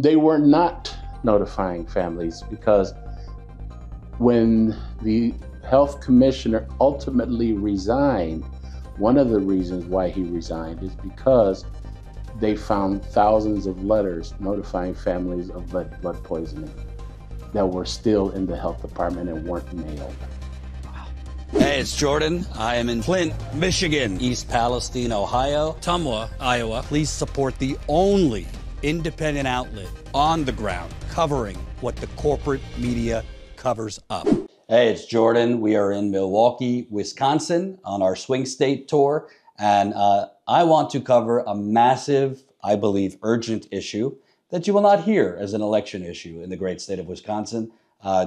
They were not notifying families because when the health commissioner ultimately resigned, one of the reasons why he resigned is because they found thousands of letters notifying families of lead blood poisoning that were still in the health department and weren't mailed. Hey, it's Jordan. I am in Flint, Michigan, East Palestine, Ohio, Tumwa, Iowa. Please support the only independent outlet on the ground covering what the corporate media covers up. Hey, it's Jordan. We are in Milwaukee, Wisconsin on our swing state tour. And I want to cover a massive, I believe, urgent issue that you will not hear as an election issue in the great state of Wisconsin.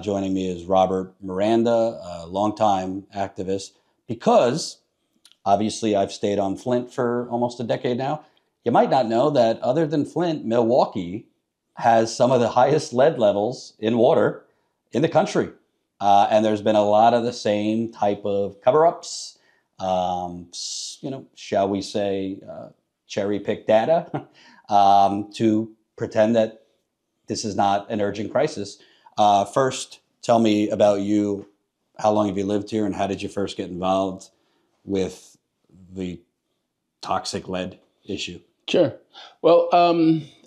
Joining me is Robert Miranda, a longtime activist, because obviously I've stayed on Flint for almost a decade now. You might not know that other than Flint, Milwaukee has some of the highest lead levels in water in the country. And there's been a lot of the same type of cover-ups, shall we say, cherry-picked data to pretend that this is not an urgent crisis. First, tell me about you. How long have you lived here, and how did you first get involved with the toxic lead issue? Sure. Well,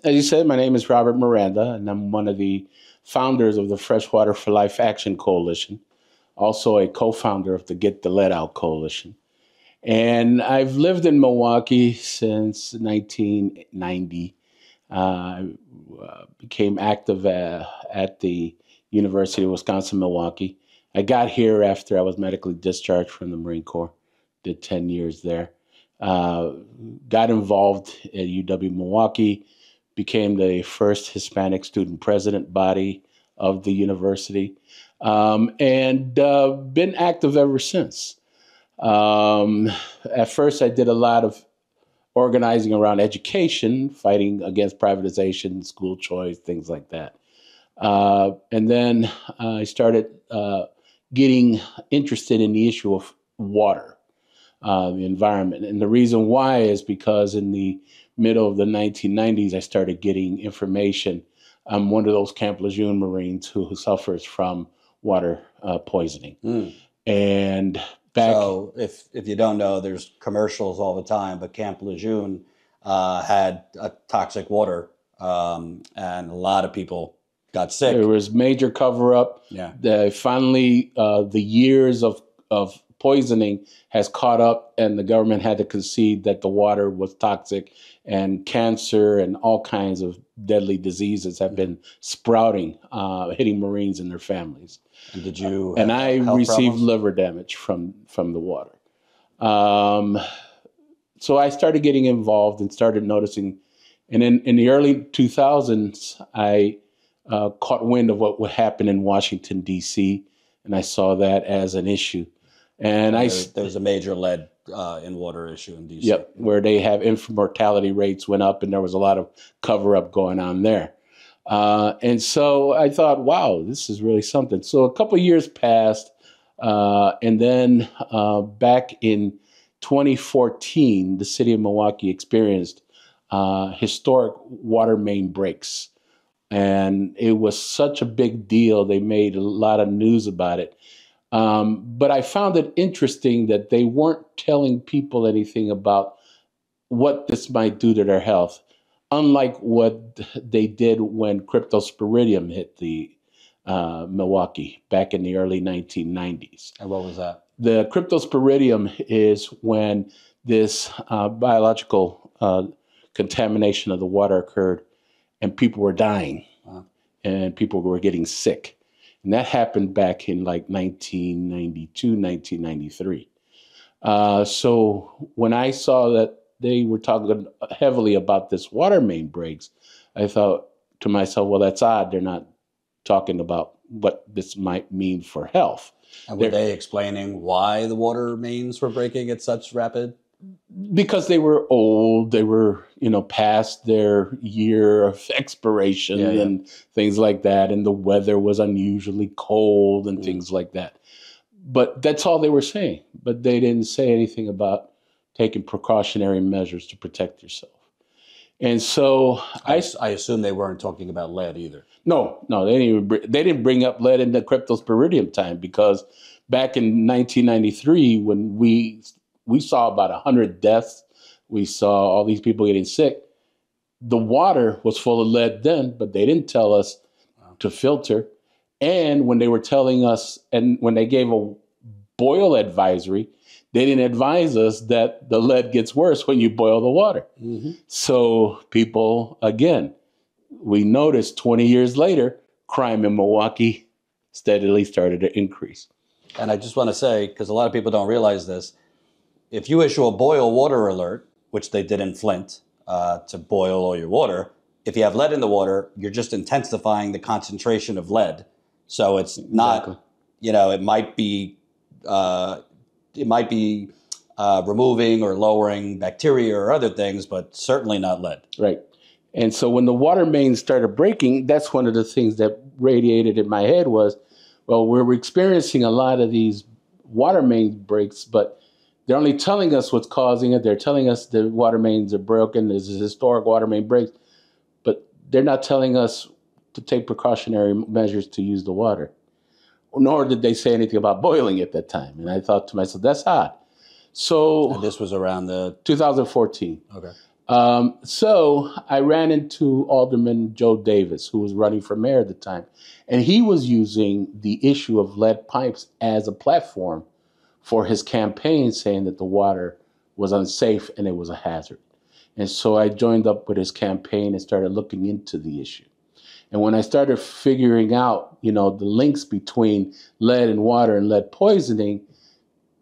as you said, my name is Robert Miranda, and I'm one of the founders of the Freshwater for Life Action Coalition, also a co-founder of the Get the Lead Out Coalition. And I've lived in Milwaukee since 1990. I became active at the University of Wisconsin-Milwaukee. I got here after I was medically discharged from the Marine Corps, did 10 years there. Got involved at UW-Milwaukee, became the first Hispanic student president body of the university, and been active ever since. At first, I did a lot of organizing around education, fighting against privatization, school choice, things like that. And then I started getting interested in the issue of water, the environment. And the reason why is because in the middle of the 1990s, I started getting information. I'm one of those Camp Lejeune Marines who suffers from water poisoning. And so if you don't know, there's commercials all the time, but Camp Lejeune had a toxic water, and a lot of people got sick. There was major cover-up. Yeah. Finally, the years of poisoning has caught up, and the government had to concede that the water was toxic, and cancer and all kinds of deadly diseases have been sprouting, hitting Marines and their families. And did you? And I received liver damage from the water. So I started getting involved and started noticing. And in the early 2000s, I caught wind of what would happen in Washington, D.C., and I saw that as an issue. And there's a major lead in water issue in D.C. Yep, where they have infant mortality rates went up, and there was a lot of cover-up going on there. And so I thought, wow, this is really something. So a couple of years passed, and then back in 2014, the city of Milwaukee experienced historic water main breaks. And it was such a big deal. They made a lot of news about it. But I found it interesting that they weren't telling people anything about what this might do to their health, unlike what they did when cryptosporidium hit the Milwaukee back in the early 1990s. And what was that? The cryptosporidium is when this biological contamination of the water occurred and people were dying. Wow. And people were getting sick. And that happened back in like 1992, 1993. So when I saw that they were talking heavily about this water main breaks, I thought to myself, well, that's odd. They're not talking about what this might mean for health. And were they explaining why the water mains were breaking at such rapid? Because they were old, they were, past their year of expiration and things like that. And the weather was unusually cold and things like that. But that's all they were saying. But they didn't say anything about taking precautionary measures to protect yourself. And so I assume they weren't talking about lead either. no, they didn't bring up lead in the cryptosporidium time, because back in 1993, when we saw about 100 deaths, we saw all these people getting sick. The water was full of lead then, but they didn't tell us to filter. And when they were telling us, and when they gave a boil advisory, they didn't advise us that the lead gets worse when you boil the water. Mm-hmm. So people, again, we noticed 20 years later, crime in Milwaukee steadily started to increase. And I just want to say, because a lot of people don't realize this, if you issue a boil water alert, which they did in Flint, to boil all your water, if you have lead in the water, you're just intensifying the concentration of lead. So it's not, it might be removing or lowering bacteria or other things, but certainly not lead. Right. And so when the water mains started breaking, that's one of the things that radiated in my head was, well, we're experiencing a lot of these water main breaks, but they're only telling us what's causing it. They're telling us the water mains are broken. There's historic water main breaks, but they're not telling us to take precautionary measures to use the water. Nor did they say anything about boiling at that time. And I thought to myself, that's odd. So and this was around the 2014. Okay. So I ran into Alderman Joe Davis, who was running for mayor at the time, and he was using the issue of lead pipes as a platform for his campaign, saying that the water was unsafe and it was a hazard. And so I joined up with his campaign and started looking into the issue. And when I started figuring out, the links between lead and water and lead poisoning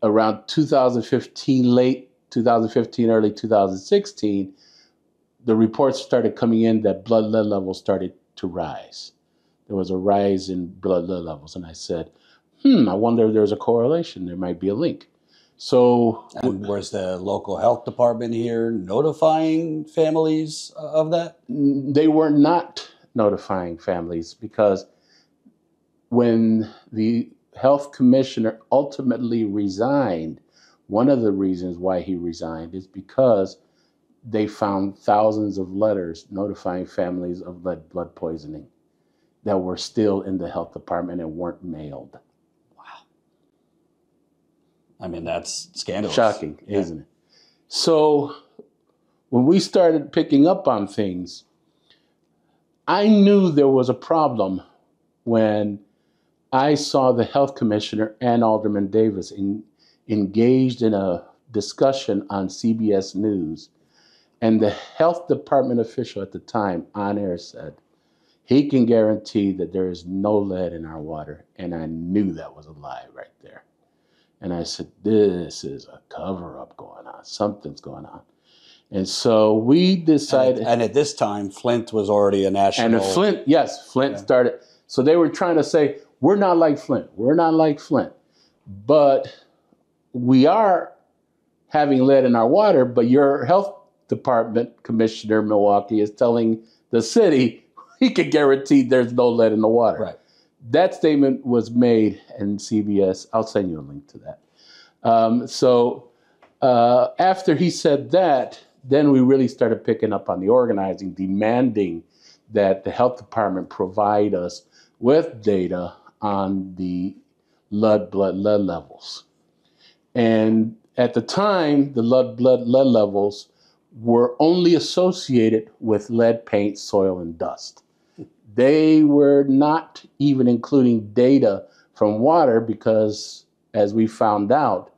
around 2015, late 2015, early 2016, the reports started coming in that blood lead levels started to rise. There was a rise in blood lead levels. And I said, I wonder if there's a correlation. There might be a link. So, and was the local health department here notifying families of that? They were not notifying families, because when the health commissioner ultimately resigned, one of the reasons why he resigned is because they found thousands of letters notifying families of lead blood poisoning that were still in the health department and weren't mailed. I mean, that's scandalous. Shocking, isn't it? So when we started picking up on things, I knew there was a problem when I saw the health commissioner and Alderman Davis engaged in a discussion on CBS News. And the health department official at the time on air said, he can guarantee that there is no lead in our water. And I knew that was a lie right there. And I said, this is a cover-up going on. Something's going on. And so we decided. And at this time, Flint was already a national. And Flint started. So they were trying to say, we're not like Flint. We're not like Flint. But we are having lead in our water, but your health department commissioner, Milwaukee, is telling the city he can guarantee there's no lead in the water. Right. That statement was made in CBS. I'll send you a link to that. So after he said that, then we really started picking up on the organizing, demanding that the health department provide us with data on the blood lead levels. And at the time, the blood lead levels were only associated with lead paint, soil, and dust. They were not even including data from water because, as we found out,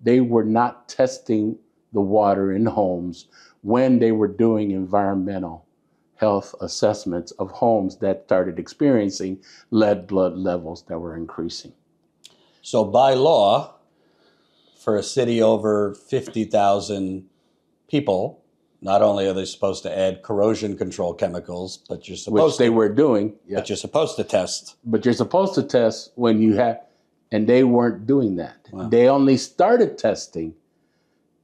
they were not testing the water in homes when they were doing environmental health assessments of homes that started experiencing lead blood levels that were increasing. So by law, for a city over 50,000 people, not only are they supposed to add corrosion control chemicals, but you're supposed which they were doing. Yeah. But you're supposed to test. But you're supposed to test when you have, and they weren't doing that. Wow. They only started testing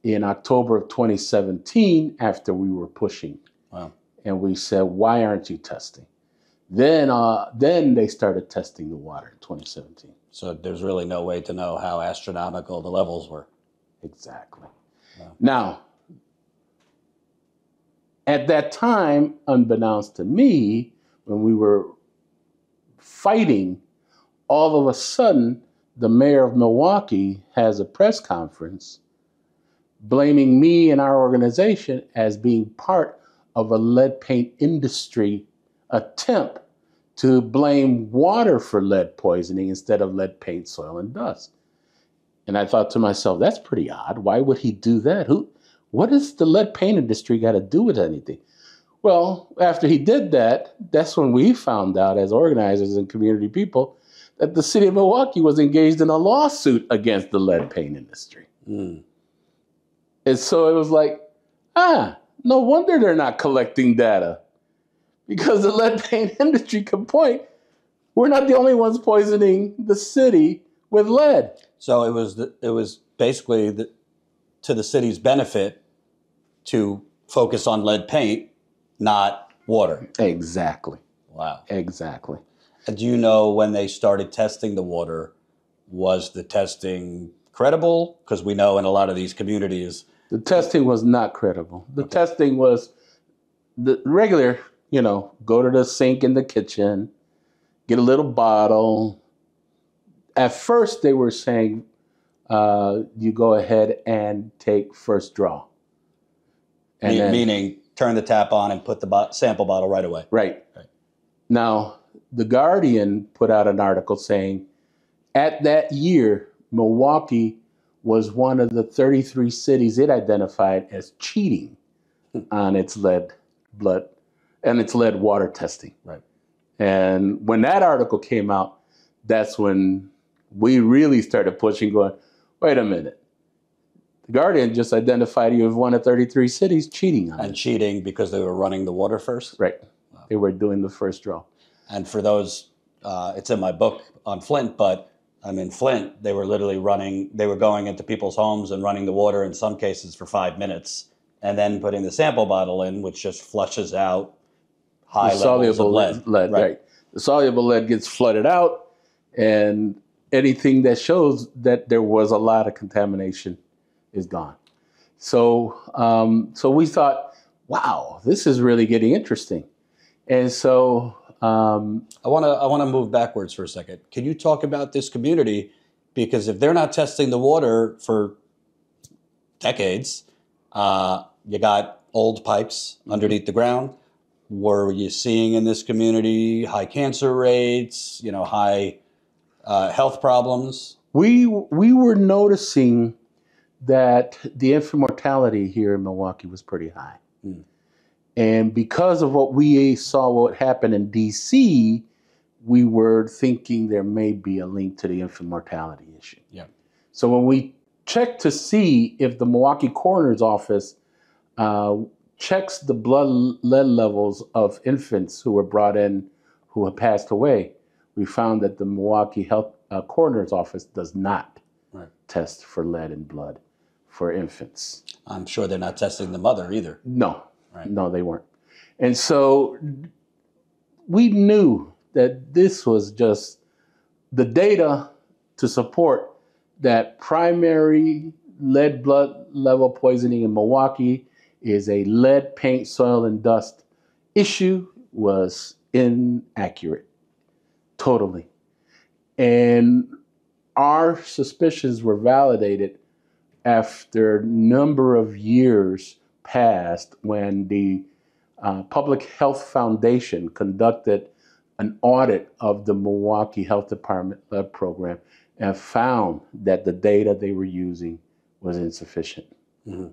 in October of 2017 after we were pushing. Wow. And we said, why aren't you testing? Then they started testing the water in 2017. So there's really no way to know how astronomical the levels were. Exactly. Wow. Now, At that time, unbeknownst to me, when we were fighting, all of a sudden, the mayor of Milwaukee has a press conference blaming me and our organization as being part of a lead paint industry attempt to blame water for lead poisoning instead of lead paint, soil, and dust. And I thought to myself, that's pretty odd. Why would he do that? What does the lead paint industry got to do with anything? Well, after he did that, that's when we found out as organizers and community people that the city of Milwaukee was engaged in a lawsuit against the lead paint industry. Mm. And so it was like, no wonder they're not collecting data, because the lead paint industry could point, we're not the only ones poisoning the city with lead. So it was basically to the city's benefit to focus on lead paint, not water. Exactly. Wow. Exactly. And do you know when they started testing the water, was the testing credible? Because we know in a lot of these communities, the testing was not credible. The testing was the regular, go to the sink in the kitchen, get a little bottle. At first, they were saying, you go ahead and take first draw. And meaning turn the tap on and put the sample bottle right away. Right. Now, The Guardian put out an article saying, at that year, Milwaukee was one of the 33 cities it identified as cheating on its lead blood and its lead water testing. Right. And when that article came out, that's when we really started pushing, going, wait a minute. The Guardian just identified you as one of 33 cities cheating on it. And cheating because they were running the water first? Right. Wow. They were doing the first draw. And for those, it's in my book on Flint, but in Flint, they were literally they were going into people's homes and running the water in some cases for 5 minutes, and then putting the sample bottle in, which just flushes out high levels of lead. Right. The soluble lead gets flooded out, and anything that shows that there was a lot of contamination is gone. So we thought, wow, this is really getting interesting. And so I want to move backwards for a second. Can you talk about this community? Because if they're not testing the water for decades, you got old pipes underneath the ground. Were you seeing in this community high cancer rates, high health problems? We were noticing that the infant mortality here in Milwaukee was pretty high. Mm. And because of what we saw what happened in D.C., we were thinking there may be a link to the infant mortality issue. Yeah. So when we checked to see if the Milwaukee Coroner's Office checks the blood lead levels of infants who were brought in who have passed away, we found that the Milwaukee Coroner's Office does not test for lead in blood for infants. I'm sure they're not testing the mother either. No. Right. No, they weren't. And so we knew that this was just the data to support that primary lead blood level poisoning in Milwaukee is a lead paint, soil, and dust issue was inaccurate, totally. And our suspicions were validated after a number of years passed when the Public Health Foundation conducted an audit of the Milwaukee Health Department lead program and found that the data they were using was insufficient. Mm-hmm.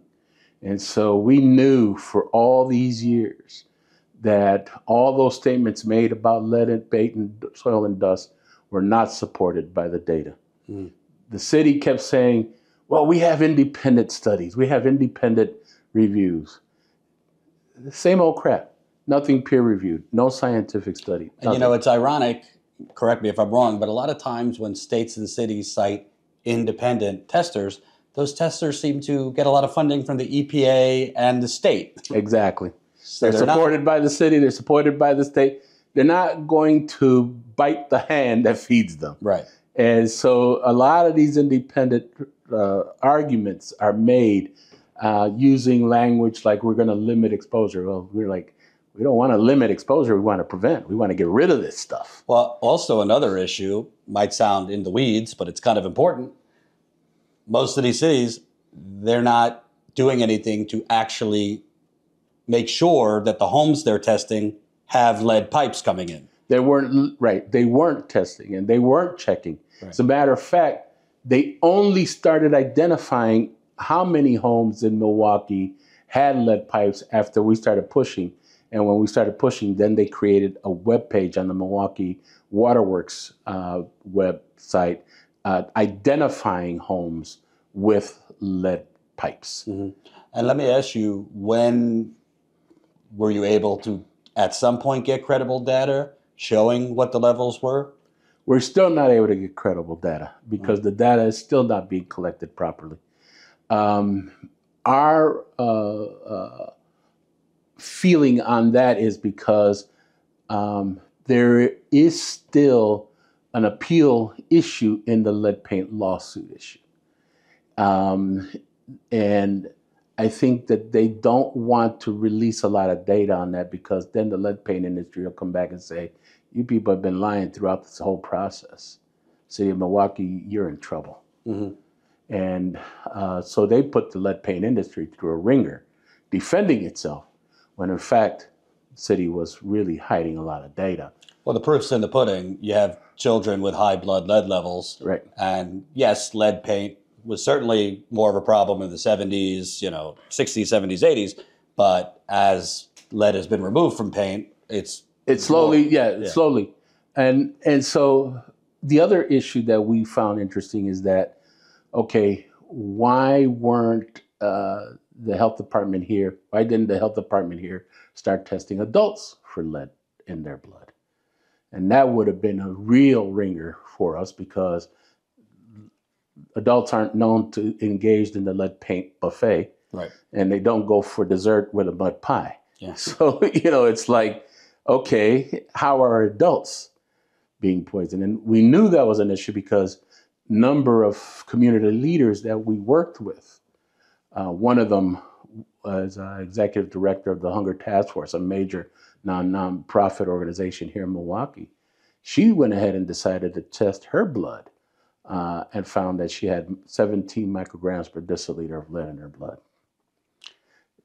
And so we knew for all these years that all those statements made about lead and paint and soil and dust were not supported by the data. Mm-hmm. The city kept saying, well, we have independent studies, we have independent reviews. The same old crap. Nothing peer-reviewed. No scientific study. Nothing. And it's ironic, correct me if I'm wrong, but a lot of times when states and cities cite independent testers, those testers seem to get a lot of funding from the EPA and the state. Exactly. So they're supported by the city. They're supported by the state. They're not going to bite the hand that feeds them. Right. And so a lot of these independent arguments are made using language like we're going to limit exposure. Well, we're like, we don't want to limit exposure. We want to prevent. We want to get rid of this stuff. Well, also another issue might sound in the weeds, but it's kind of important. Most of these cities, they're not doing anything to actually make sure that the homes they're testing have lead pipes coming in. They weren't right. They weren't testing and they weren't checking. Right. As a matter of fact, they only started identifying how many homes in Milwaukee had lead pipes after we started pushing. And when we started pushing, then they created a web page on the Milwaukee Waterworks website identifying homes with lead pipes. Mm-hmm. And let me ask you, when were you able to, at some point, get credible data showing what the levels were? We're still not able to get credible data because the data is still not being collected properly. Our feeling on that is because there is still an appeal issue in the lead paint lawsuit issue. And I think that they don't want to release a lot of data on that because then the lead paint industry will come back and say, you people have been lying throughout this whole process. City of Milwaukee, you're in trouble. Mm-hmm. And so they put the lead paint industry through a ringer, defending itself, when in fact, the city was really hiding a lot of data. Well, the proof's in the pudding. You have children with high blood lead levels. Right. And yes, lead paint was certainly more of a problem in the 70s, 60s, 70s, 80s. But as lead has been removed from paint, it's slowly. And so the other issue that we found interesting is that, okay, why weren't the health department here, why didn't the health department here start testing adults for lead in their blood? And that would have been a real ringer for us because adults aren't known to engage in the lead paint buffet. Right. And they don't go for dessert with a mud pie. Yeah. So, it's like, okay, how are adults being poisoned? And we knew that was an issue because number of community leaders that we worked with, one of them was executive director of the Hunger Task Force, a major non-profit organization here in Milwaukee. She went ahead and decided to test her blood and found that she had 17 micrograms per deciliter of lead in her blood.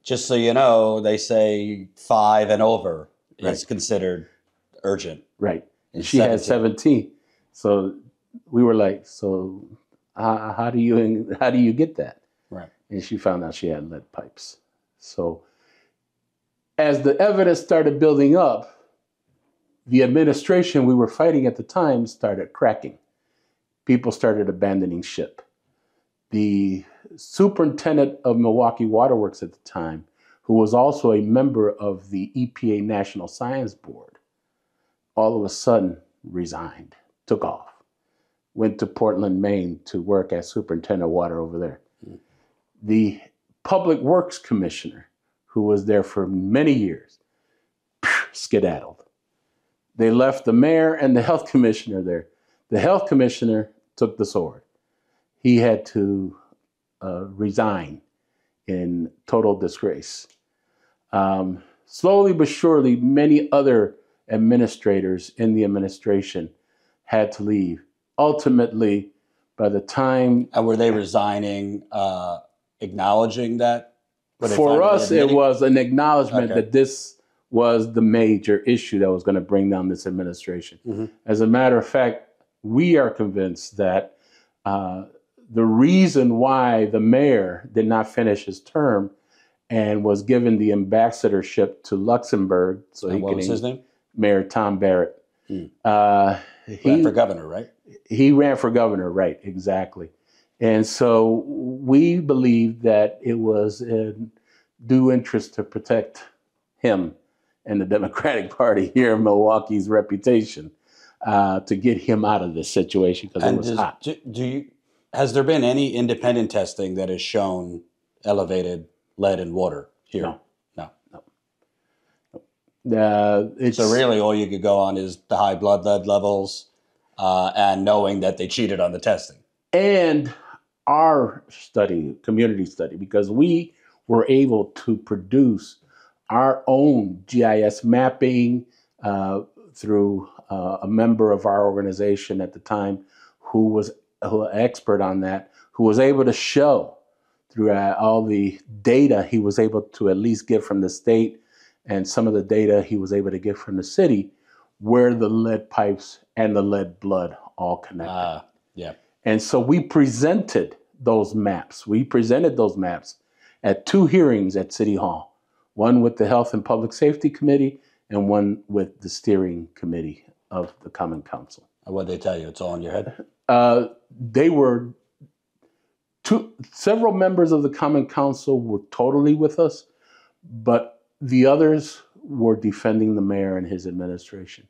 Just so you know, they say 5 and over is considered urgent. Right. And she had 17. So we were like, so how do you get that? Right. And she found out she had lead pipes. So as the evidence started building up, the administration we were fighting at the time started cracking. People started abandoning ship. The superintendent of Milwaukee Waterworks at the time, who was also a member of the EPA National Science Board, all of a sudden resigned, took off, went to Portland, Maine to work as superintendent of water over there. Mm. The Public Works Commissioner, who was there for many years, skedaddled. They left the mayor and the health commissioner there. The health commissioner took the sword. He had to resign in total disgrace. Slowly but surely, many other administrators in the administration had to leave. Ultimately, by the time... And were they resigning, acknowledging that? For us, it was an acknowledgement that this was the major issue that was going to bring down this administration. Mm-hmm. As a matter of fact, we are convinced that the reason why the mayor did not finish his term and was given the ambassadorship to Luxembourg, so and what was his name? Mayor Tom Barrett. He ran for governor, right? He ran for governor, right? Exactly. And so we believe that it was in due interest to protect him and the Democratic Party here in Milwaukee's reputation to get him out of this situation because it was hot. Has there been any independent testing that has shown elevated lead in water here? No. So really all you could go on is the high blood lead levels and knowing that they cheated on the testing. And our study, community study, because we were able to produce our own GIS mapping through a member of our organization at the time who was an expert on that, who was able to show through all the data he was able to at least get from the state and some of the data he was able to get from the city, where the lead pipes and the lead blood all connected. Yeah. And so we presented those maps. We presented those maps at 2 hearings at City Hall, one with the Health and Public Safety Committee and one with the steering committee of the Common Council. And what did they tell you? It's all in your head? They were several members of the Common Council were totally with us, but the others were defending the mayor and his administration.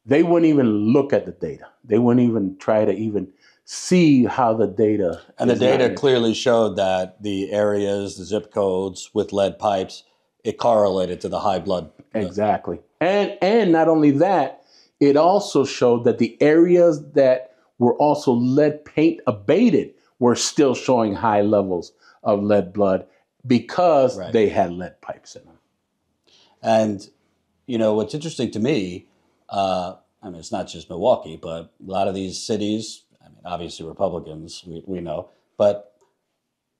They wouldn't even look at the data. They wouldn't even try to even see how the data. And the data clearly showed that the areas, the zip codes with lead pipes, it correlated to the high blood. Exactly. And not only that, it also showed that the areas that were also lead paint abated were still showing high levels of lead blood because they had lead pipes in them. And, you know, what's interesting to me, I mean, it's not just Milwaukee, but a lot of these cities, I mean, obviously Republicans, we know, but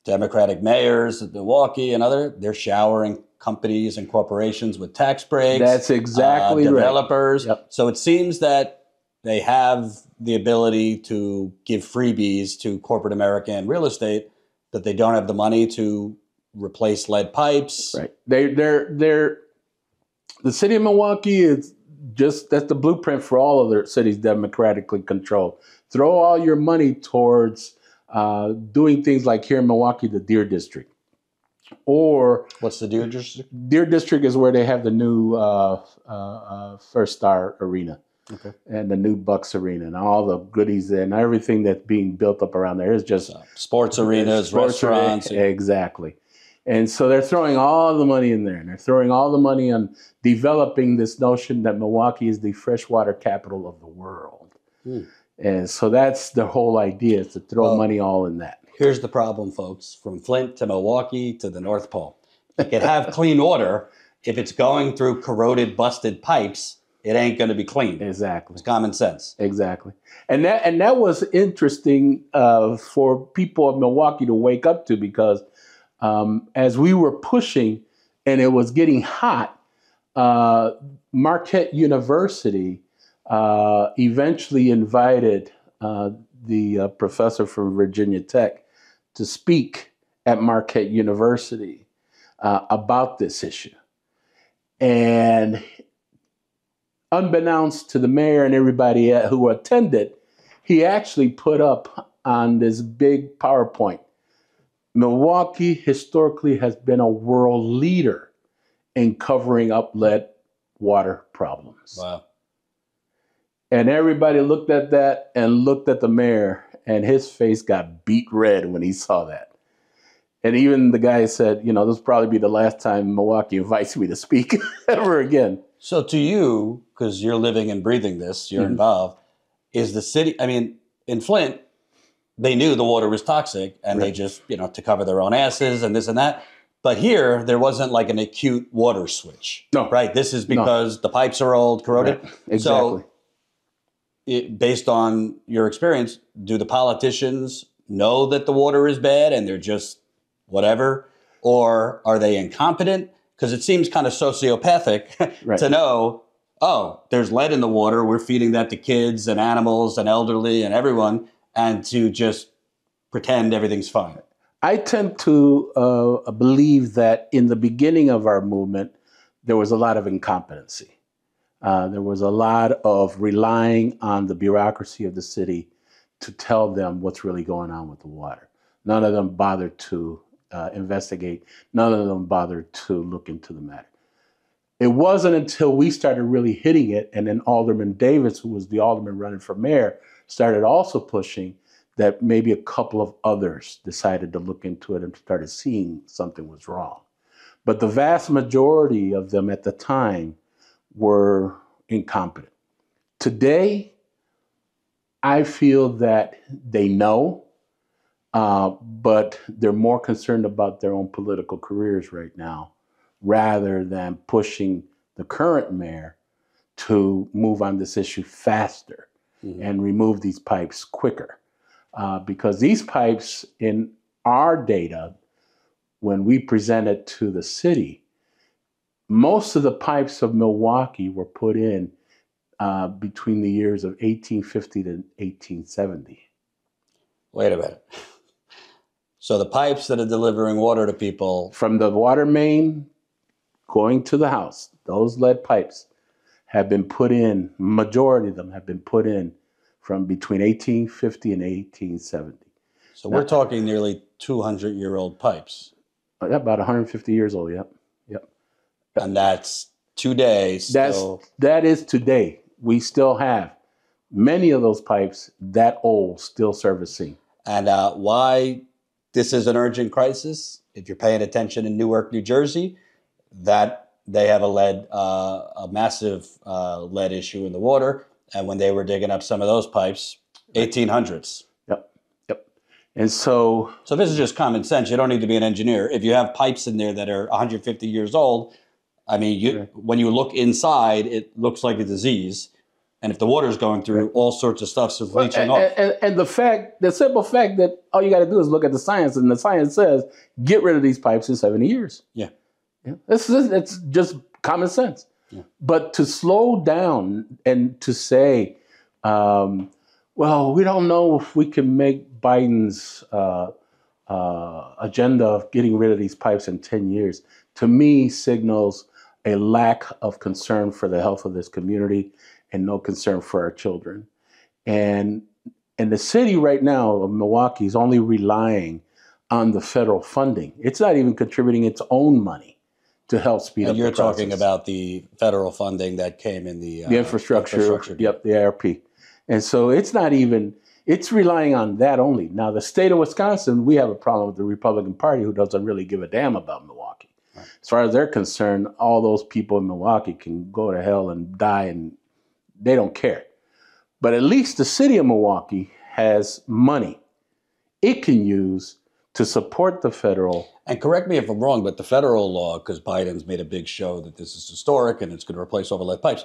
Democratic mayors of Milwaukee and they're showering companies and corporations with tax breaks. That's exactly developers. Right. Yep. So it seems that they have the ability to give freebies to corporate America and real estate, but they don't have the money to replace lead pipes. Right. The city of Milwaukee is that's the blueprint for all other cities democratically controlled. Throw all your money towards doing things like here in Milwaukee, the Deer District. Or what's the Deer District? Deer District is where they have the new First Star Arena. Okay. And the new Bucks Arena and all the goodies and everything that's being built up around there is just sports arenas, restaurants. Exactly. And so they're throwing all the money in there, and they're throwing all the money on developing this notion that Milwaukee is the freshwater capital of the world. And so that's the whole idea, is to throw money all in that. Here's the problem, folks. From Flint to Milwaukee to the North Pole. You can have clean water. If it's going through corroded, busted pipes, it ain't going to be clean. Exactly. It's common sense. Exactly. And that was interesting for people of Milwaukee to wake up to, because as we were pushing and it was getting hot, Marquette University eventually invited the professor from Virginia Tech to speak at Marquette University about this issue. And unbeknownst to the mayor and everybody who attended, he actually put up on this big PowerPoint, Milwaukee historically has been a world leader in covering up lead water problems. Wow. And everybody looked at that and looked at the mayor, and his face got beet red when he saw that. And even the guy said, this will probably be the last time Milwaukee invites me to speak ever again. So to you, because you're living and breathing this, you're involved, is the city, I mean, in Flint, they knew the water was toxic and they just, to cover their own asses and this and that. But here, there wasn't like an acute water switch. No. Right? This is because the pipes are old, corroded. Right. Exactly. So based on your experience, do the politicians know that the water is bad and they're just whatever? Or are they incompetent? Because it seems kind of sociopathic to know, oh, there's lead in the water. We're feeding that to kids and animals and elderly and everyone, and to just pretend everything's fine. I tend to believe that in the beginning of our movement, there was a lot of incompetency. There was a lot of relying on the bureaucracy of the city to tell them what's really going on with the water. None of them bothered to investigate. None of them bothered to look into the matter. It wasn't until we started really hitting it, and then Alderman Davis, who was the alderman running for mayor, started also pushing, that maybe a couple of others decided to look into it and started seeing something was wrong. But the vast majority of them at the time were incompetent. Today, I feel that they know. but they're more concerned about their own political careers right now rather than pushing the current mayor to move on this issue faster and remove these pipes quicker. Because these pipes, in our data, when we presented to the city, most of the pipes of Milwaukee were put in between the years of 1850 to 1870. Wait a minute. So the pipes that are delivering water to people... From the water main going to the house, those lead pipes have been put in, majority of them have been put in from between 1850 and 1870. So we're talking nearly 200-year-old pipes. About 150 years old, yep. And that's today still... That is today. We still have many of those pipes that old still servicing. And why this is an urgent crisis, if you're paying attention in Newark, New Jersey, that they have a massive lead issue in the water. And when they were digging up some of those pipes, 1800s. Yep. And so this is just common sense. You don't need to be an engineer. If you have pipes in there that are 150 years old, I mean, when you look inside, it looks like a disease. And if the water is going through, all sorts of stuff is leaching off. And the simple fact that all you got to do is look at the science, and the science says, get rid of these pipes in 70 years. Yeah. It's just common sense. Yeah. But to slow down and to say, well, we don't know if we can make Biden's agenda of getting rid of these pipes in 10 years, to me signals a lack of concern for the health of this community and no concern for our children. And the city right now of Milwaukee is only relying on the federal funding. It's not even contributing its own money to help speed up the process. You're talking about the federal funding that came in the infrastructure. Yep, the ARP. And so it's relying on that only. Now, the state of Wisconsin, we have a problem with the Republican Party who doesn't really give a damn about Milwaukee. Right. As far as they're concerned, all those people in Milwaukee can go to hell and die, and they don't care. But at least the city of Milwaukee has money it can use to support the federal. And correct me if I'm wrong, but the federal law, because Biden's made a big show that this is historic and it's going to replace all the lead pipes,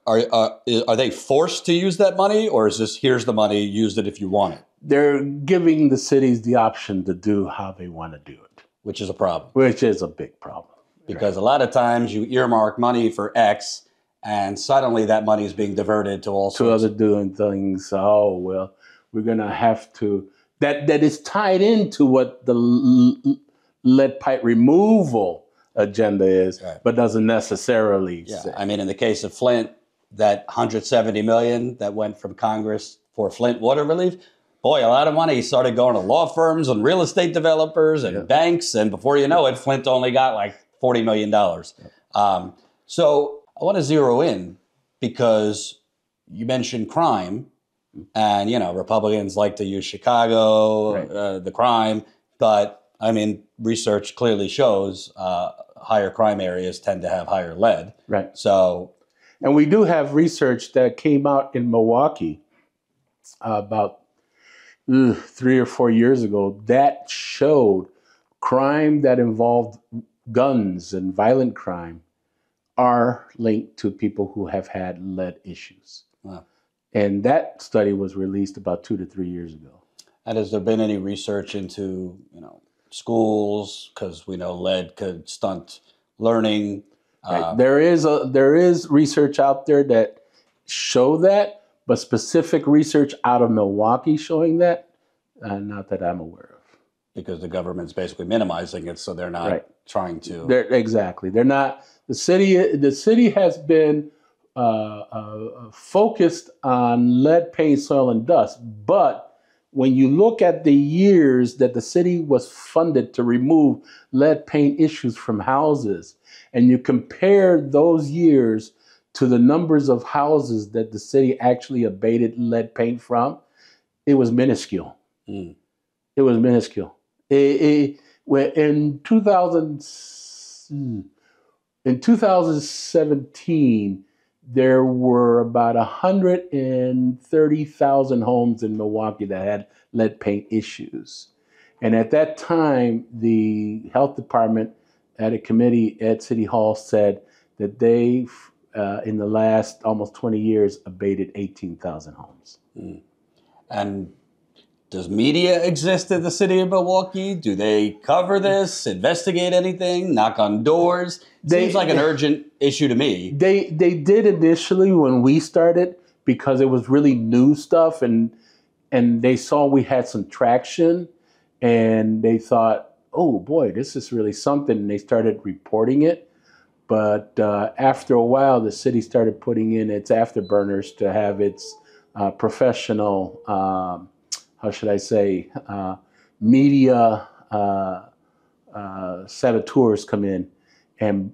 are they forced to use that money, or is this, here's the money, use it if you want it? They're giving the cities the option to do how they want to do it. Which is a problem. Which is a big problem. Because a lot of times you earmark money for X, and suddenly that money is being diverted to all sorts of doing things. Oh, well, we're going to have to, that is tied into what the lead pipe removal agenda is, right, but doesn't necessarily say. I mean, in the case of Flint, that $170 million that went from Congress for Flint water relief, boy, a lot of money started going to law firms and real estate developers and banks, and before you know it, Flint only got like $40 million. So I want to zero in because you mentioned crime, and, you know, Republicans like to use Chicago, the crime, but, I mean, research clearly shows higher crime areas tend to have higher lead. Right. So, and we do have research that came out in Milwaukee about 3 or 4 years ago that showed crime that involved guns and violent crime are linked to people who have had lead issues. Wow. And that study was released about 2 to 3 years ago. And has there been any research into, you know, schools? Because we know lead could stunt learning. Right. There is research out there that show that, but specific research out of Milwaukee showing that, not that I'm aware of. Because the government's basically minimizing it, so they're not trying to. Exactly. They're not. The city has been focused on lead paint, soil, and dust. But when you look at the years that the city was funded to remove lead paint issues from houses, and you compare those years to the numbers of houses that the city actually abated lead paint from, it was minuscule. It was minuscule. In 2017, there were about 130,000 homes in Milwaukee that had lead paint issues. And at that time, the health department at a committee at City Hall said that they, in the last almost 20 years, abated 18,000 homes. Mm. And does media exist in the city of Milwaukee? Do they cover this, investigate anything, knock on doors? Seems like an urgent issue to me. They did initially when we started because it was really new stuff, and they saw we had some traction, and they thought, oh boy, this is really something, and they started reporting it. But after a while, the city started putting in its afterburners to have its professional, how should I say, media saboteurs come in and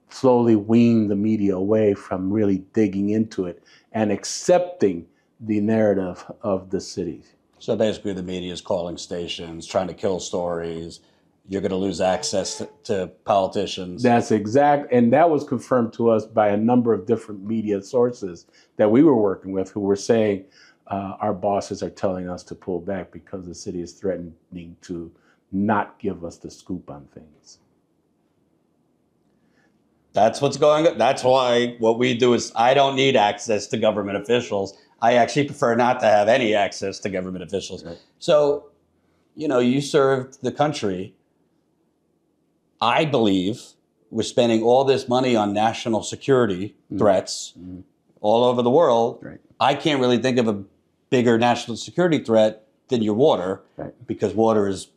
slowly wean the media away from really digging into it and accepting the narrative of the city. So basically the media is calling stations, trying to kill stories. You're going to lose access to politicians. That's exact, and that was confirmed to us by a number of different media sources that we were working with who were saying our bosses are telling us to pull back because the city is threatening to not give us the scoop on things. That's what's going on. That's why what we do is I don't need access to government officials. I actually prefer not to have any access to government officials. Right. So, you served the country. I believe we're spending all this money on national security threats all over the world. Right. I can't really think of a bigger national security threat than your water, because water is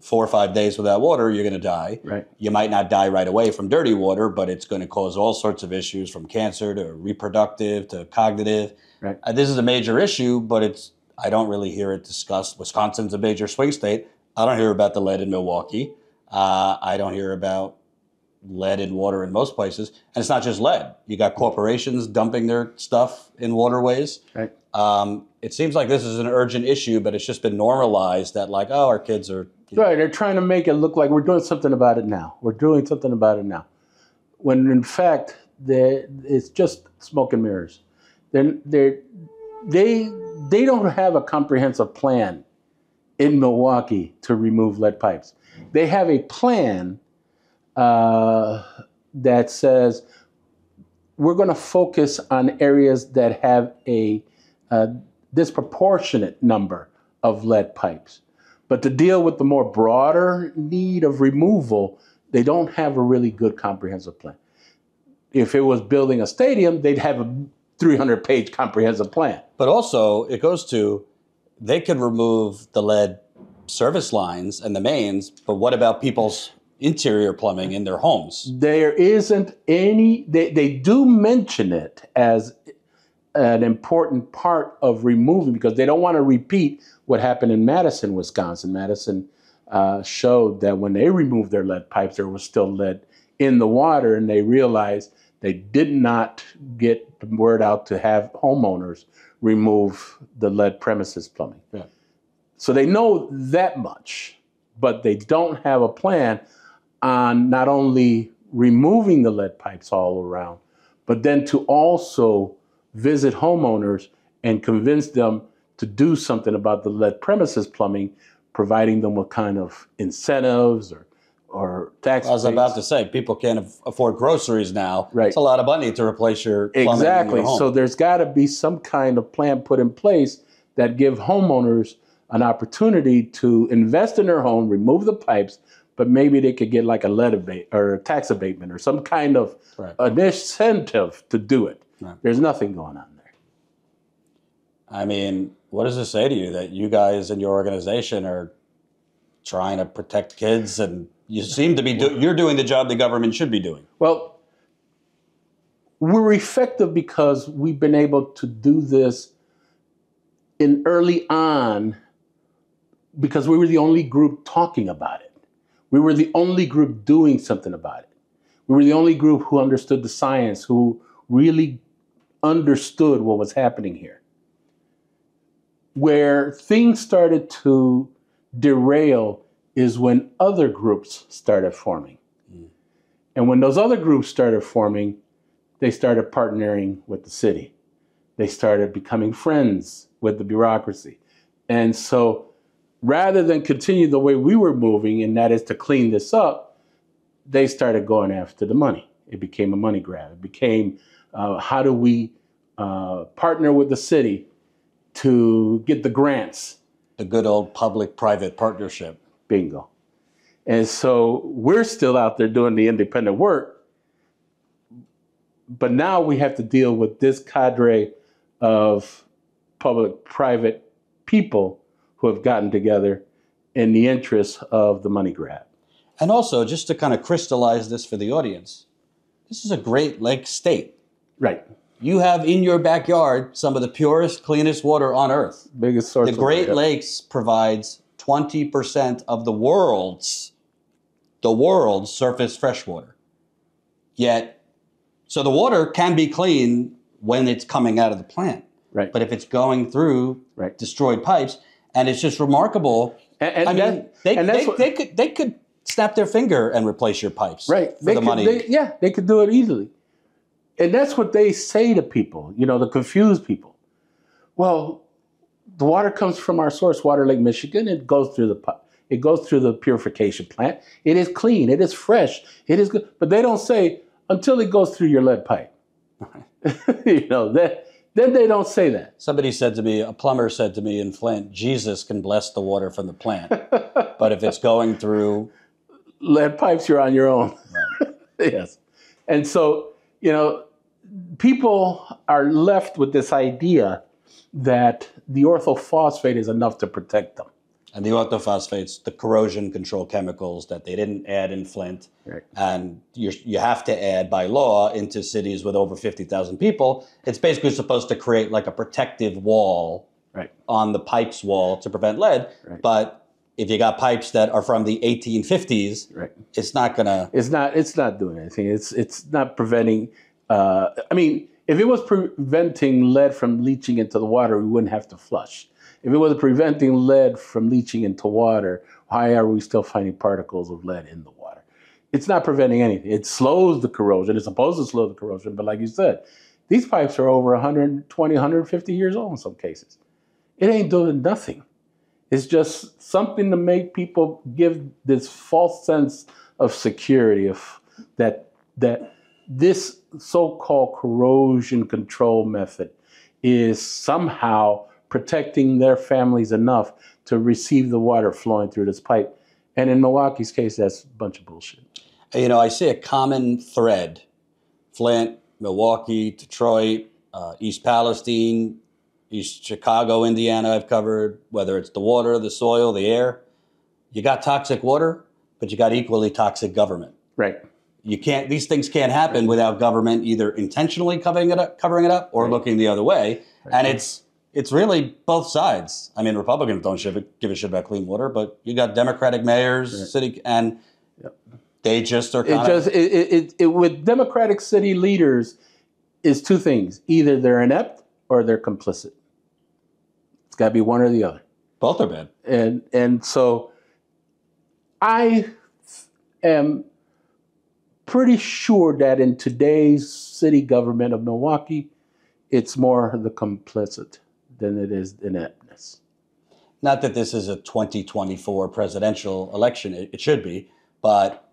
4 or 5 days without water, you're going to die. Right. You might not die right away from dirty water, but it's going to cause all sorts of issues from cancer to reproductive to cognitive. Right. This is a major issue, but I don't really hear it discussed. Wisconsin's a major swing state. I don't hear about the lead in Milwaukee. I don't hear about lead in water in most places. And it's not just lead. You got corporations dumping their stuff in waterways. Right. It seems like this is an urgent issue, but it's just been normalized that our kids are... Right, they're trying to make it look like we're doing something about it now. We're doing something about it now. When in fact, it's just smoke and mirrors. They don't have a comprehensive plan in Milwaukee to remove lead pipes. They have a plan that says we're going to focus on areas that have a disproportionate number of lead pipes. But to deal with the more broader need of removal, they don't have a really good comprehensive plan. If it was building a stadium, they'd have a 300-page comprehensive plan. But also, it goes to, they could remove the lead service lines and the mains, but what about people's interior plumbing in their homes? There isn't any, they do mention it as an important part of removing, because they don't want to repeat what happened in Madison, Wisconsin. Madison showed that when they removed their lead pipes, there was still lead in the water, and they realized they did not get the word out to have homeowners remove the lead premises plumbing. Yeah. So they know that much, but they don't have a plan on not only removing the lead pipes all around, but then to also visit homeowners and convince them to do something about the lead premises plumbing, providing them with kind of incentives or tax. I was about to say, people can't afford groceries now. Right. It's a lot of money to replace your plumbing. Exactly. In your home. So there's got to be some kind of plan put in place that give homeowners an opportunity to invest in their home, remove the pipes, but maybe they could get like a lead abate or a tax abatement or some kind of an incentive to do it. Right. There's nothing going on there. I mean, what does this say to you that you guys in your organization are trying to protect kids, and you seem to be you're doing the job the government should be doing? Well, we're effective because we've been able to do this in early on, because we were the only group talking about it. We were the only group doing something about it. We were the only group who understood the science, who really understood what was happening here. Where things started to derail is when other groups started forming. And when those other groups started forming, they started partnering with the city. They started becoming friends with the bureaucracy. And so rather than continue the way we were moving, and that is to clean this up, they started going after the money. It became a money grab. It became, how do we partner with the city to get the grants? The good old public-private partnership. Bingo. And so we're still out there doing the independent work, but now we have to deal with this cadre of public-private people who have gotten together in the interest of the money grab. And also, just to kind of crystallize this for the audience, this is a Great Lakes state. Right. You have in your backyard some of the purest, cleanest water on Earth. Biggest source. The Great Lakes provides 20% of the world's surface freshwater. Yet, so the water can be clean when it's coming out of the plant. Right. But if it's going through destroyed pipes, and it's just remarkable. They could snap their finger and replace your pipes. Right. For the money. They could do it easily. And that's what they say to people, the confused people. Well, the water comes from our source, Water Lake, Michigan. It goes through the pipe. It goes through the purification plant. It is clean. It is fresh. It is good. But they don't say until it goes through your lead pipe. Then they don't say that. A plumber said to me in Flint, Jesus can bless the water from the plant. But if it's going through lead pipes, you're on your own. Right. Yes. And so, people are left with this idea that the orthophosphate is enough to protect them. And the orthophosphates, the corrosion control chemicals that they didn't add in Flint, right. And you have to add by law into cities with over 50,000 people. It's basically supposed to create like a protective wall on the pipes wall to prevent lead. Right. But if you got pipes that are from the 1850s, it's not gonna. It's not doing anything. It's not preventing. If it was preventing lead from leaching into the water, we wouldn't have to flush. If it was preventing lead from leaching into water, why are we still finding particles of lead in the water? It's not preventing anything. It slows the corrosion. It's supposed to slow the corrosion. But like you said, these pipes are over 120, 150 years old in some cases. It ain't doing nothing. It's just something to make people give this false sense of security that this so-called corrosion control method is somehow protecting their families enough to receive the water flowing through this pipe. And in Milwaukee's case, that's a bunch of bullshit. I see a common thread. Flint, Milwaukee, Detroit, East Palestine, East Chicago, Indiana I've covered, whether it's the water, the soil, the air. You got toxic water, but you got equally toxic government. Right. These things can't happen without government either intentionally covering it up or looking the other way. Right. And it's really both sides. Republicans don't give a shit about clean water, but you got Democratic mayors, city, and they just are kind of... with Democratic city leaders, is two things. Either they're inept or they're complicit. It's got to be one or the other. Both are bad. And so I am pretty sure that in today's city government of Milwaukee, it's more the complicit than it is ineptness. Not that this is a 2024 presidential election. It should be. But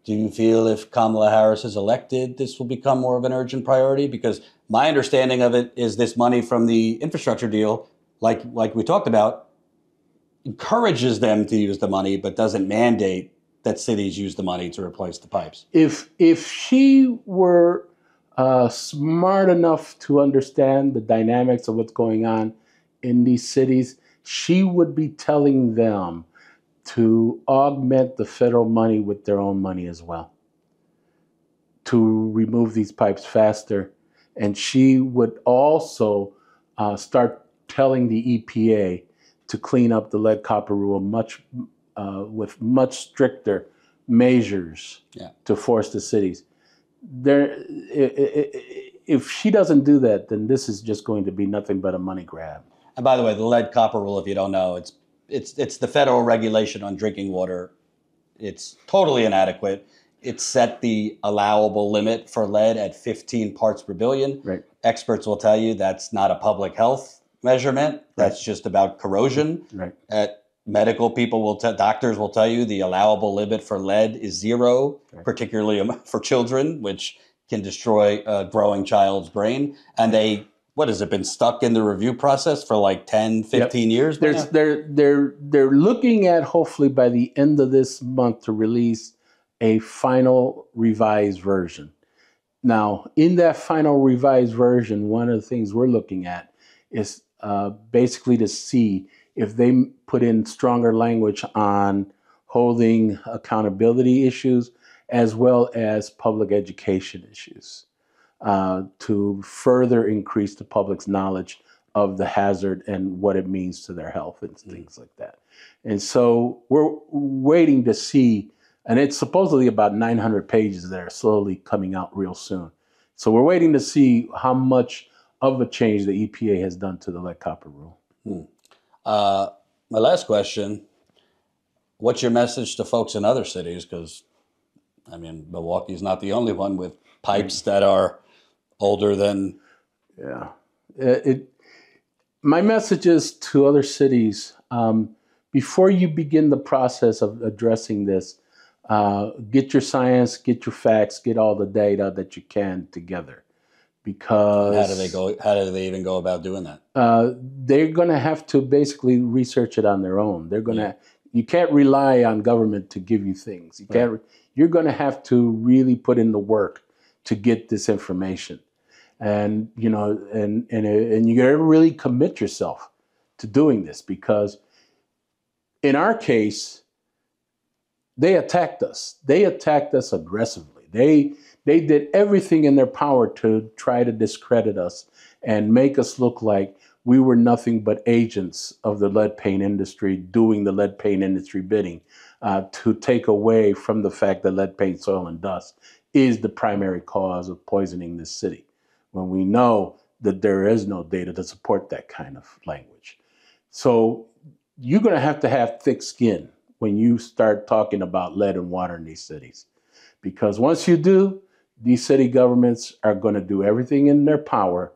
do you feel if Kamala Harris is elected, this will become more of an urgent priority? Because my understanding of it is this money from the infrastructure deal, like we talked about, encourages them to use the money, but doesn't mandate that cities use the money to replace the pipes. If she were smart enough to understand the dynamics of what's going on in these cities, she would be telling them to augment the federal money with their own money as well, to remove these pipes faster. And she would also start telling the EPA to clean up the lead copper rule with much stricter measures to force the cities. If she doesn't do that, then this is just going to be nothing but a money grab. And by the way, the lead copper rule, if you don't know, it's the federal regulation on drinking water. It's totally inadequate. it set the allowable limit for lead at 15 parts per billion. Right. Experts will tell you that's not a public health measurement. That's just about corrosion. Right. Medical people doctors will tell you the allowable limit for lead is 0, particularly for children, which can destroy a growing child's brain. And what has it been stuck in the review process for like 10, 15 years? They're looking at hopefully by the end of this month to release a final revised version. Now, in that final revised version, one of the things we're looking at is basically to see if they put in stronger language on holding accountability issues as well as public education issues to further increase the public's knowledge of the hazard and what it means to their health and things like that. And so we're waiting to see, and it's supposedly about 900 pages that are slowly coming out real soon. So we're waiting to see how much of a change the EPA has done to the lead copper rule. My last question, what's your message to folks in other cities? Because, I mean, Milwaukee is not the only one with pipes that are older than... Yeah. My message is to other cities, before you begin the process of addressing this, get your science, get your facts, get all the data that you can together. Because how do they even go about doing that? They're going to have to basically research it on their own. You can't rely on government to give you things. You're going to have to really put in the work to get this information. And you got to really commit yourself to doing this, because in our case, they attacked us. They attacked us aggressively. They did everything in their power to try to discredit us and make us look like we were nothing but agents of the lead paint industry doing the lead paint industry bidding to take away from the fact that lead paint, soil, and dust is the primary cause of poisoning this city, when we know that there is no data to support that kind of language. So you're going to have thick skin when you start talking about lead and water in these cities. Because once you do, these city governments are going to do everything in their power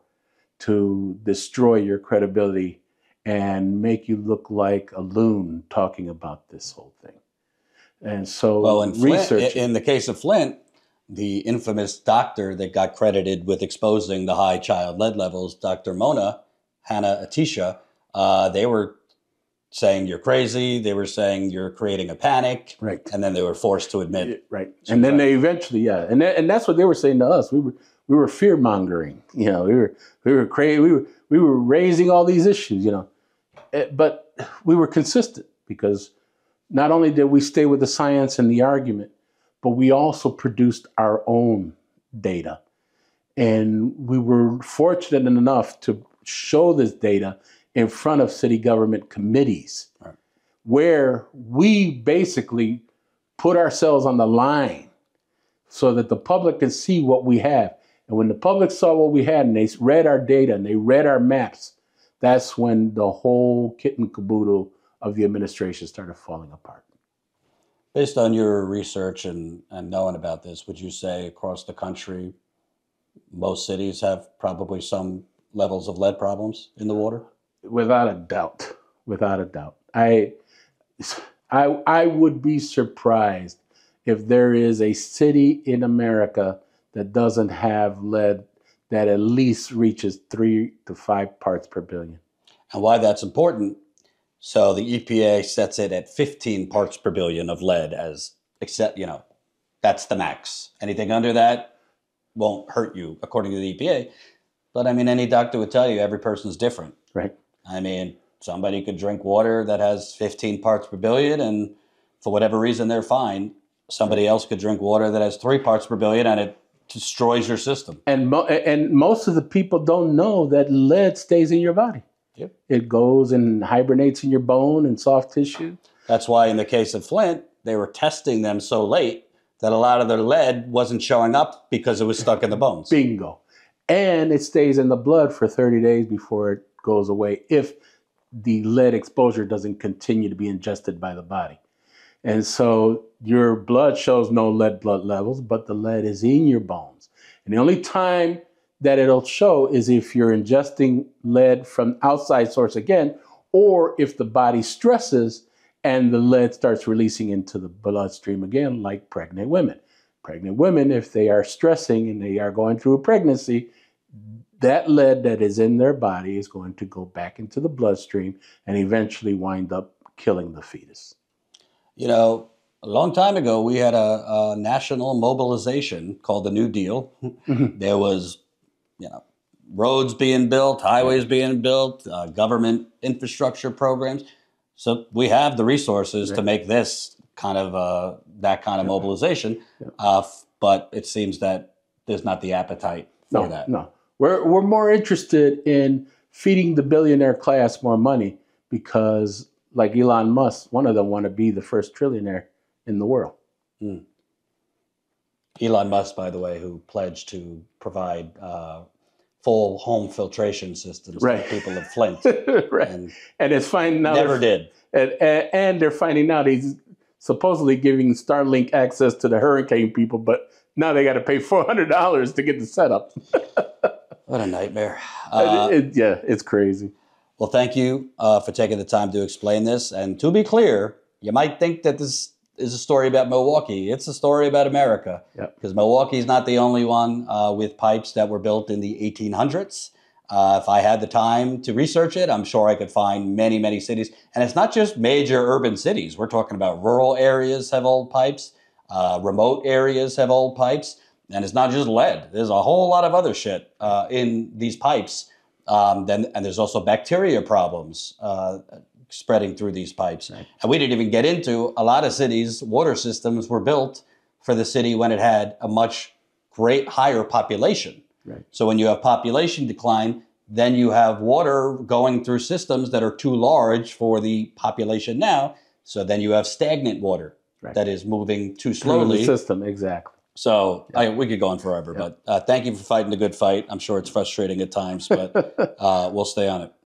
to destroy your credibility and make you look like a loon talking about this whole thing. And so in the case of Flint, the infamous doctor that got credited with exposing the high child lead levels, Dr. Hannah Atisha, they were saying you're crazy. They were saying you're creating a panic. Right. And then they were forced to admit. Right. And then they eventually, and that's what they were saying to us. We were fear mongering. We were crazy. We were raising all these issues. But we were consistent, because not only did we stay with the science and the argument, but we also produced our own data. And we were fortunate enough to show this data in front of city government committees, right, where we basically put ourselves on the line so that the public can see what we have. And when the public saw what we had and they read our data and they read our maps, that's when the whole kit and caboodle of the administration started falling apart. Based on your research and knowing about this, would you say across the country, most cities have probably some levels of lead problems in the water? Without a doubt. Without a doubt. I would be surprised if there is a city in America that doesn't have lead that at least reaches 3 to 5 parts per billion. And why that's important. So the EPA sets it at 15 parts per billion of lead that's the max. Anything under that won't hurt you, according to the EPA. But I mean, any doctor would tell you every person's different. Right. I mean, somebody could drink water that has 15 parts per billion, and for whatever reason, they're fine. Somebody else could drink water that has 3 parts per billion, and it destroys your system. And most of the people don't know that lead stays in your body. Yep. It goes and hibernates in your bone and soft tissue. That's why in the case of Flint, they were testing them so late that a lot of their lead wasn't showing up because it was stuck in the bones. Bingo. And it stays in the blood for 30 days before it goes away if the lead exposure doesn't continue to be ingested by the body. And so your blood shows no lead blood levels, but the lead is in your bones. And the only time that it'll show is if you're ingesting lead from outside source again, or if the body stresses and the lead starts releasing into the bloodstream again, like pregnant women. Pregnant women, if they are stressing and they are going through a pregnancy, that lead that is in their body is going to go back into the bloodstream and eventually wind up killing the fetus. You know, a long time ago, we had a national mobilization called the New Deal. There was, roads being built, highways being built, government infrastructure programs. So we have the resources to make this kind of that kind of mobilization. But it seems that there's not the appetite for that. No, we're more interested in feeding the billionaire class more money because, like Elon Musk, one of them want to be the first trillionaire in the world. Elon Musk, by the way, who pledged to provide full home filtration systems for people of Flint. And it's finding out never did. And they're finding out he's supposedly giving Starlink access to the hurricane people, but now they got to pay $400 to get the setup. What a nightmare. It's crazy. Well, thank you for taking the time to explain this. And to be clear, you might think that this is a story about Milwaukee. It's a story about America. Because Milwaukee is not the only one with pipes that were built in the 1800s. If I had the time to research it, I'm sure I could find many, many cities. And it's not just major urban cities. We're talking about rural areas have old pipes. Remote areas have old pipes. And it's not just lead. There's a whole lot of other shit in these pipes. And there's also bacteria problems spreading through these pipes. And we didn't even get into a lot of cities' water systems were built for the city when it had a much higher population. So when you have population decline, then you have water going through systems that are too large for the population now. So then you have stagnant water that is moving too slowly. Through the system, exactly. So we could go on forever, but thank you for fighting the good fight. I'm sure it's frustrating at times, but we'll stay on it.